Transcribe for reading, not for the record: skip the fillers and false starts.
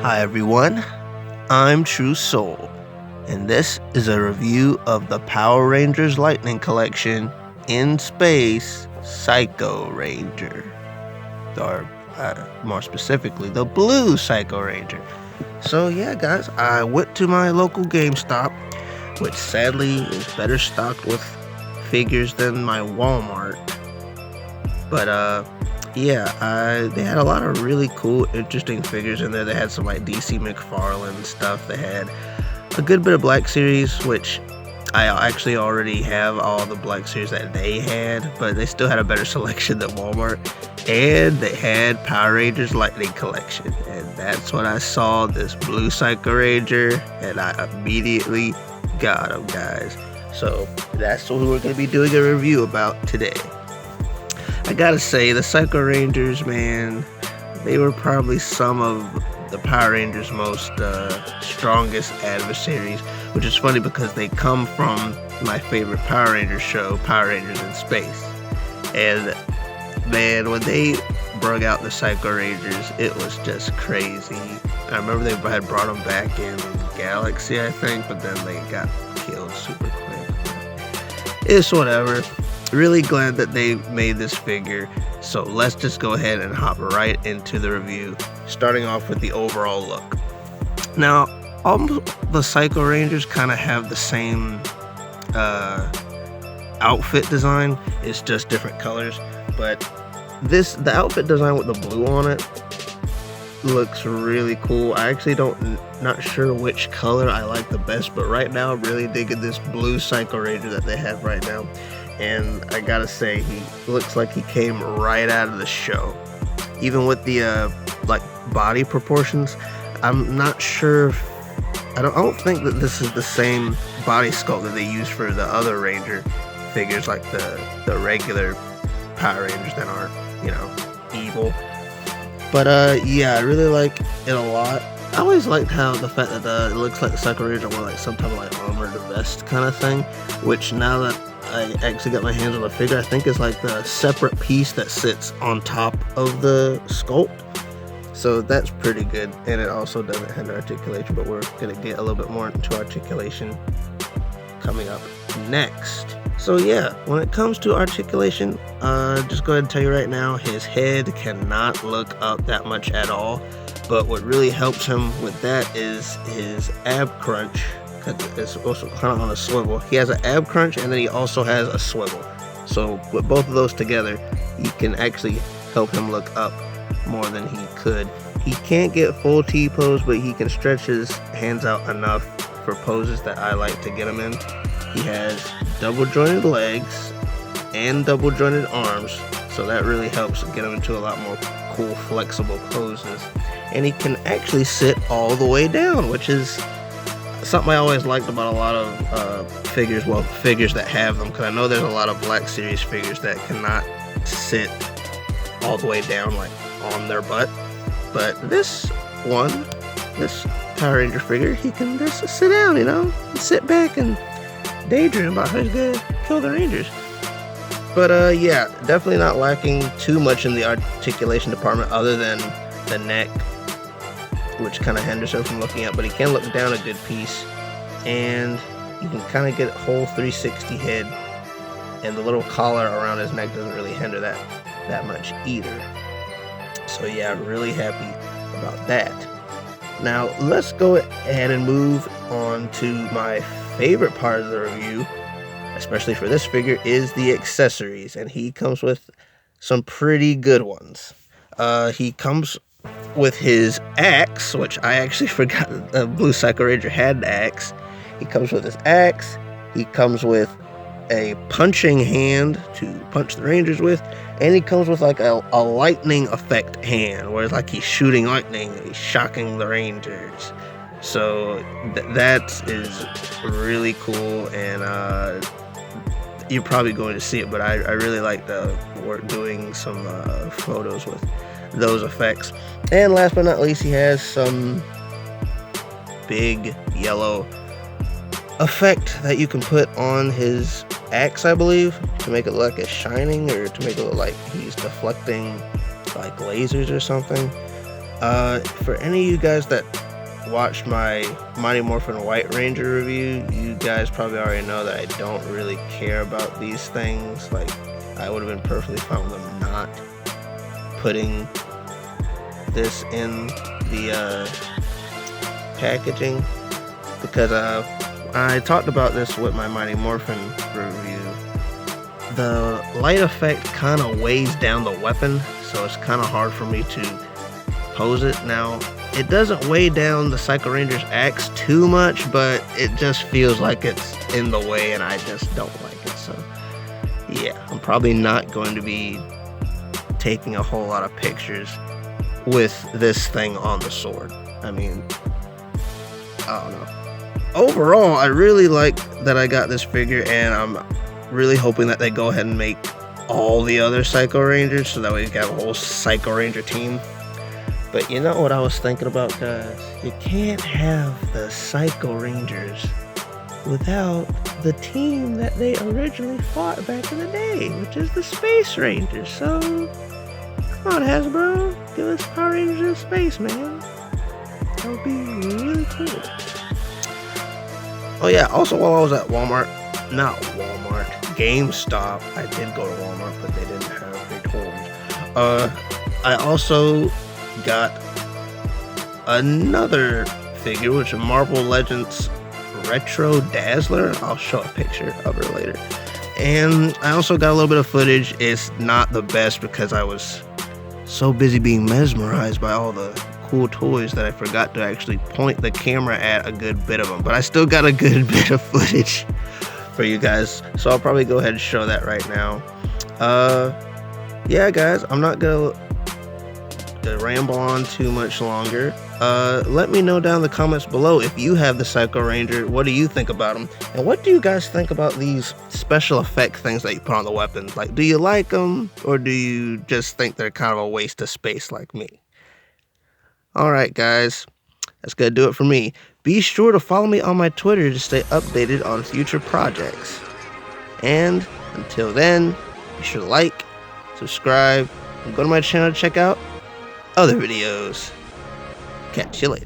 Hi everyone, I'm True Soul, and this is a review of the Power Rangers Lightning Collection in Space Psycho Ranger, or more specifically, the Blue Psycho Ranger. So yeah guys, I went to my local GameStop, which sadly is better stocked with figures than my Walmart, but they had a lot of really cool, interesting figures in there. They had some like DC McFarlane stuff. They had a good bit of Black Series, which I actually already have all the Black Series that they had, but they still had a better selection than Walmart. And they had Power Rangers Lightning Collection, and that's when I saw this Blue Psycho Ranger, and I immediately got him, guys. So that's what we're going to be doing a review about today. I gotta say, the Psycho Rangers, man, they were probably some of the Power Rangers' most strongest adversaries, which is funny because they come from my favorite Power Rangers show, Power Rangers in Space. And man, when they brought out the Psycho Rangers, it was just crazy. I remember they had brought them back in Galaxy, I think, but then they got killed super quick. It's whatever. Really glad that they made this figure, so let's just go ahead and hop right into the review, starting off with the overall look. Now, all the Psycho Rangers kind of have the same outfit design. It's just different colors, but the outfit design with the blue on it looks really cool. I actually not sure which color I like the best, but right now I'm really digging this Blue Psycho Ranger that they have right now. And I gotta say, he looks like he came right out of the show. Even with the body proportions, I'm not sure. I don't think that this is the same body sculpt that they use for the other Ranger figures, like the regular Power Rangers that aren't, evil. But yeah, I really like it a lot. I always liked how the fact that it looks like the Psycho Ranger wore like some type of armored vest kind of thing, which now that I actually got my hands on the figure, I think it's like the separate piece that sits on top of the sculpt. So that's pretty good, and it also doesn't hinder articulation, but we're going to get a little bit more into articulation coming up next. So yeah, when it comes to articulation, just go ahead and tell you right now, his head cannot look up that much at all, but what really helps him with that is his ab crunch. It's also kind of on a swivel. He has an ab crunch, and then he also has a swivel. So with both of those together, you can actually help him look up more than he could. He can't get full T-pose, but he can stretch his hands out enough for poses that I like to get him in. He has double jointed legs and double jointed arms, so that really helps get him into a lot more cool, flexible poses. And he can actually sit all the way down, which is something I always liked about a lot of figures that have them, because I know there's a lot of Black Series figures that cannot sit all the way down, like on their butt. But this Power Ranger figure, he can just sit down, sit back and daydream about how he's gonna kill the Rangers. But yeah, definitely not lacking too much in the articulation department other than the neck, which kind of hinders him from looking up, but he can look down a good piece, and you can kind of get a whole 360 head, and the little collar around his neck doesn't really hinder that much either. So yeah, really happy about that. Now let's go ahead and move on to my favorite part of the review, especially for this figure, is the accessories, and he comes with some pretty good ones. He comes with his axe, which I actually forgot the Blue Psycho Ranger had an axe. He comes with his axe. He comes with a punching hand to punch the Rangers with, and he comes with like a lightning effect hand, where it's like he's shooting lightning, he's shocking the Rangers. So that is really cool, and you're probably going to see it, but I really like the work doing some photos with those effects. And last but not least, he has some big yellow effect that you can put on his axe, I believe, to make it look like it's shining, or to make it look like he's deflecting like lasers or something. For any of you guys that watched my Mighty Morphin White Ranger review, you guys probably already know that I don't really care about these things. Like, I would have been perfectly fine with them not putting this in the packaging, because I talked about this with my Mighty Morphin review. The light effect kind of weighs down the weapon, so it's kind of hard for me to pose it. Now, it doesn't weigh down the Psycho Ranger's axe too much, but it just feels like it's in the way, and I just don't like it. So yeah, I'm probably not going to be taking a whole lot of pictures with this thing on the sword. I mean, I don't know. Overall, I really like that I got this figure, and I'm really hoping that they go ahead and make all the other Psycho Rangers, so that we can have a whole Psycho Ranger team. But you know what I was thinking about, guys? You can't have the Psycho Rangers without the team that they originally fought back in the day, which is the Space Rangers. So, come on, Hasbro, give us Power Rangers in space, man. That would be really cool. Oh yeah, also while I was at GameStop, I did go to Walmart, but they didn't have their toys. I also got another figure, which is Marvel Legends Retro Dazzler. I'll show a picture of her later. And I also got a little bit of footage. It's not the best because I was so busy being mesmerized by all the cool toys that I forgot to actually point the camera at a good bit of them. But I still got a good bit of footage for you guys, so I'll probably go ahead and show that right now. Yeah, guys, I'm not gonna ramble on too much longer. Let me know down in the comments below if you have the Psycho Ranger. What do you think about them? And what do you guys think about these special effect things that you put on the weapons? Like, do you like them, or do you just think they're kind of a waste of space like me? Alright, guys, that's gonna do it for me. Be sure to follow me on my Twitter to stay updated on future projects. And until then, be sure to like, subscribe, and go to my channel to check out other videos. Catch you later.